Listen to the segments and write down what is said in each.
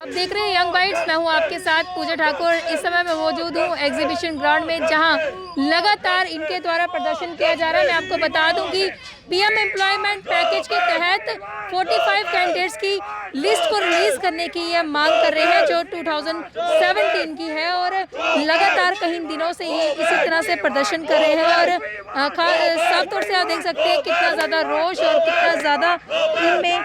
आप देख रहे हैं यंग बाइट्स, मैं हूं आपके साथ पूजा ठाकुर। इस समय मैं मौजूद हूं एग्जीबिशन ग्राउंड में, जहां लगातार इनके द्वारा प्रदर्शन किया जा रहा है। मैं आपको बता दूं कि पीएम एम्प्लॉयमेंट पैकेज के तहत 45 कैंडिडेट्स की लिस्ट को रिलीज करने की ये मांग कर रहे हैं, जो 2017 की है, और लगातार कई दिनों से ये इसी तरह से प्रदर्शन कर रहे हैं। और साफ तौर से आप देख सकते हैं कितना ज़्यादा रोष और कितना ज़्यादा इनमें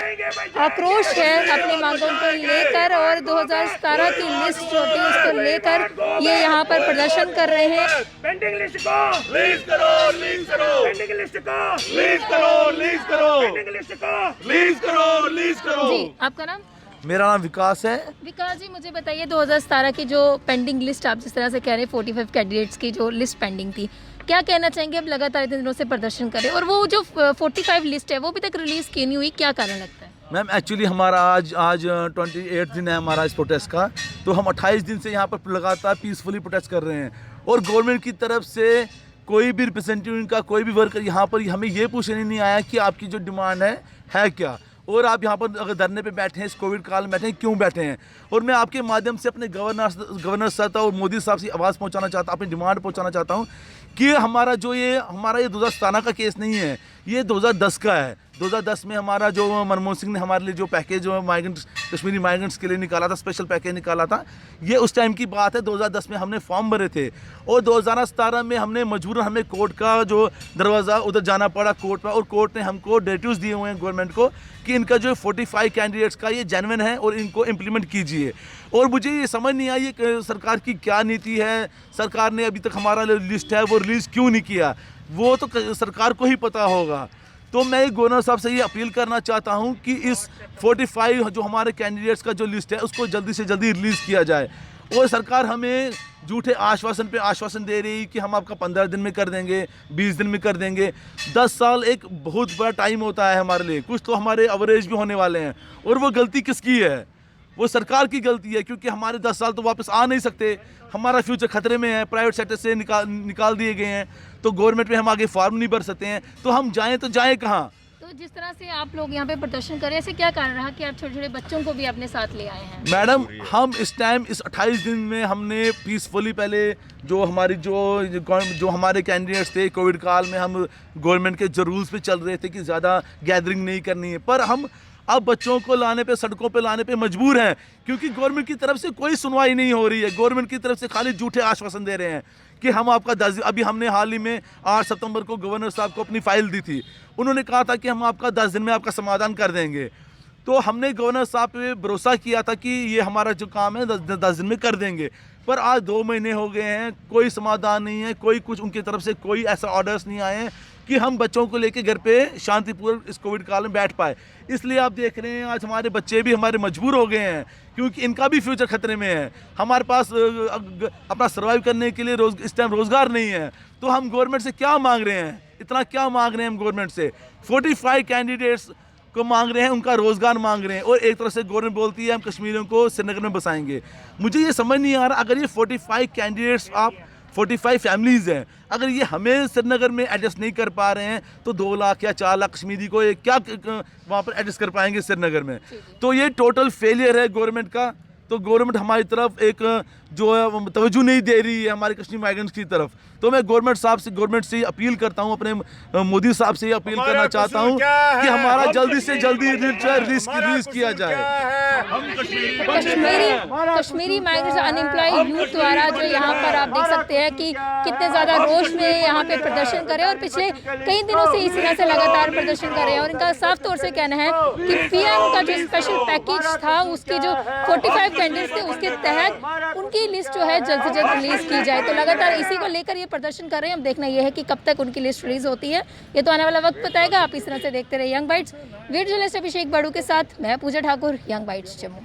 आक्रोश है अपनी मांगों को लेकर, और 2017 की लिस्ट जो थी उसको लेकर ये यहाँ पर प्रदर्शन कर रहे हैं। पेंडिंग लिस्ट को रिलीज करो, रिलीज करो, पेंडिंग लिस्ट को रिलीज करो, रिलीज करो, पेंडिंग लिस्ट को रिलीज करो, रिलीज करो। जी, आपका नाम? मेरा नाम विकास है। विकास जी, मुझे बताइए 2017 की जो पेंडिंग लिस्ट आप जिस तरह से कह रहे हैं 45 कैंडिडेट्स की जो लिस्ट पेंडिंग थी, क्या कहना चाहेंगे? अब लगातार इतने दिनों से प्रदर्शन करें और वो जो 45 लिस्ट है वो अभी तक रिलीज की नहीं हुई, क्या कारण लगता है? मैम एक्चुअली हमारा आज 28 दिन है हमारा इस प्रोटेस्ट का, तो हम 28 दिन से यहाँ पर लगातार पीसफुली प्रोटेस्ट कर रहे हैं, और गवर्नमेंट की तरफ से कोई भी रिप्रेजेंटेटिव का कोई भी वर्कर यहाँ पर हमें ये पूछने नहीं आया कि आपकी जो डिमांड है क्या, और आप यहाँ पर अगर धरने पे बैठे हैं, इस कोविड काल में बैठे हैं, क्यों बैठे हैं। और मैं आपके माध्यम से अपने गवर्नर साहब और मोदी साहब से आवाज़ पहुँचाना चाहता हूँ, अपनी डिमांड पहुँचाना चाहता हूँ कि हमारा ये 2017 का केस नहीं है, ये 2010 का है। 2010 में हमारा जो मनमोहन सिंह ने हमारे लिए जो पैकेज जो माइग्रेंट्स कश्मीरी माइग्रेंट्स के लिए निकाला था, स्पेशल पैकेज निकाला था, ये उस टाइम की बात है। 2010 में हमने फॉर्म भरे थे, और 2017 में हमने मजबूरन हमें कोर्ट का जो दरवाज़ा उधर जाना पड़ा कोर्ट पर, और कोर्ट ने हमको डायरेक्टिव्स दिए हुए हैं गवर्नमेंट को कि इनका जो 45 कैंडिडेट्स का ये जेन्युइन है और इनको इम्प्लीमेंट कीजिए। और मुझे ये समझ नहीं आई ये सरकार की क्या नीति है। सरकार ने अभी तक हमारा लिस्ट है वो रिलीज़ क्यों नहीं किया, वो तो सरकार को ही पता होगा। तो मैं गवर्नर साहब से ये अपील करना चाहता हूँ कि इस 45 जो हमारे कैंडिडेट्स का जो लिस्ट है उसको जल्दी से जल्दी रिलीज़ किया जाए। और सरकार हमें झूठे आश्वासन पे आश्वासन दे रही कि हम आपका 15 दिन में कर देंगे, 20 दिन में कर देंगे। 10 साल एक बहुत बड़ा टाइम होता है हमारे लिए, कुछ तो हमारे एवरेज भी होने वाले हैं। और वो गलती किसकी है? वो सरकार की गलती है, क्योंकि हमारे 10 साल तो वापस आ नहीं सकते। हमारा फ्यूचर खतरे में है, प्राइवेट सेक्टर से निकाल दिए गए हैं, तो गवर्नमेंट में हम आगे फॉर्म नहीं भर सकते हैं, तो हम जाएं तो जाएं कहाँ? तो जिस तरह से आप लोग यहाँ पे प्रदर्शन कर रहे हैं, ऐसे क्या कारण रहा कि आप छोटे छोटे बच्चों को भी अपने साथ ले आए हैं? मैडम, हम इस टाइम इस 28 दिन में हमने पीसफुली पहले जो हमारी जो हमारे कैंडिडेट्स थे, कोविड काल में हम गवर्नमेंट के जो रूल्स पे चल रहे थे कि ज़्यादा गैदरिंग नहीं करनी है, पर हम अब बच्चों को लाने पे, सड़कों पे लाने पे मजबूर हैं, क्योंकि गवर्नमेंट की तरफ से कोई सुनवाई नहीं हो रही है। गवर्नमेंट की तरफ से खाली झूठे आश्वासन दे रहे हैं कि हम आपका 10 अभी हमने हाल ही में 8 सितंबर को गवर्नर साहब को अपनी फाइल दी थी, उन्होंने कहा था कि हम आपका 10 दिन में आपका समाधान कर देंगे। तो हमने गवर्नर साहब पे भरोसा किया था कि ये हमारा जो काम है 10 दिन में कर देंगे, पर आज 2 महीने हो गए हैं, कोई समाधान नहीं है, कोई कुछ उनकी तरफ से कोई ऐसा ऑर्डर्स नहीं आए हैं कि हम बच्चों को लेके घर पे शांतिपूर्वक इस कोविड काल में बैठ पाए। इसलिए आप देख रहे हैं आज हमारे बच्चे भी हमारे मजबूर हो गए हैं, क्योंकि इनका भी फ्यूचर खतरे में है। हमारे पास अपना सर्वाइव करने के लिए इस टाइम रोज़गार नहीं है, तो हम गवर्नमेंट से क्या मांग रहे हैं? इतना क्या मांग रहे हैं हम गवर्नमेंट से? 45 कैंडिडेट्स को मांग रहे हैं, उनका रोज़गार मांग रहे हैं, और एक तरफ से गवर्नमेंट बोलती है हम कश्मीरियों को श्रीनगर में बसाएंगे। मुझे ये समझ नहीं आ रहा, अगर ये 45 कैंडिडेट्स 45 फैमिलीज़ हैं, अगर ये हमें श्रीनगर में एडजस्ट नहीं कर पा रहे हैं, तो 2 लाख या 4 लाख कश्मीरी को ये क्या वहाँ पर एडजस्ट कर पाएंगे श्रीनगर में? तो ये टोटल फेलियर है गवर्नमेंट का। तो गवर्नमेंट हमारी तरफ एक जो है तवज्जो नहीं दे रही है हमारे कश्मीरी माइग्रेंट्स की तरफ। तो मैं गवर्नमेंट से अपील करता हूँ, अपने मोदी साहब से अपील करना चाहता हूँ कि हमारा जल्दी से जल्दी रिलीज किया जाए। कश्मीरी माइग्रेंट्स अनएम्प्लॉयड यूथ द्वारा जो यहाँ पर आप देख सकते हैं कि कितने ज़्यादा रोष में यहाँ पे प्रदर्शन कर रहे हैं, और पिछले कई दिनों से इस तरह से लगातार प्रदर्शन कर रहे हैं। और इनका साफ तौर से कहना है कि पीएम का जो स्पेशल पैकेज था, उसके जो 45 कैंडिडेट्स थे, उसके तहत उनकी लिस्ट जो है जल्द से जल्द रिलीज की जाए। तो लगातार इसी को लेकर ये प्रदर्शन कर रहे हैं। अब देखना यह है कि कब तक उनकी लिस्ट रिलीज होती है, ये तो आने वाला वक्त बताएगा। आप इस तरह से देखते रहे यंग बाइट्स। वीडियो जर्नलिस्ट अभिषेक बाड़ू के साथ मैं पूजा ठाकुर, यंग बाइट्स जम्मू।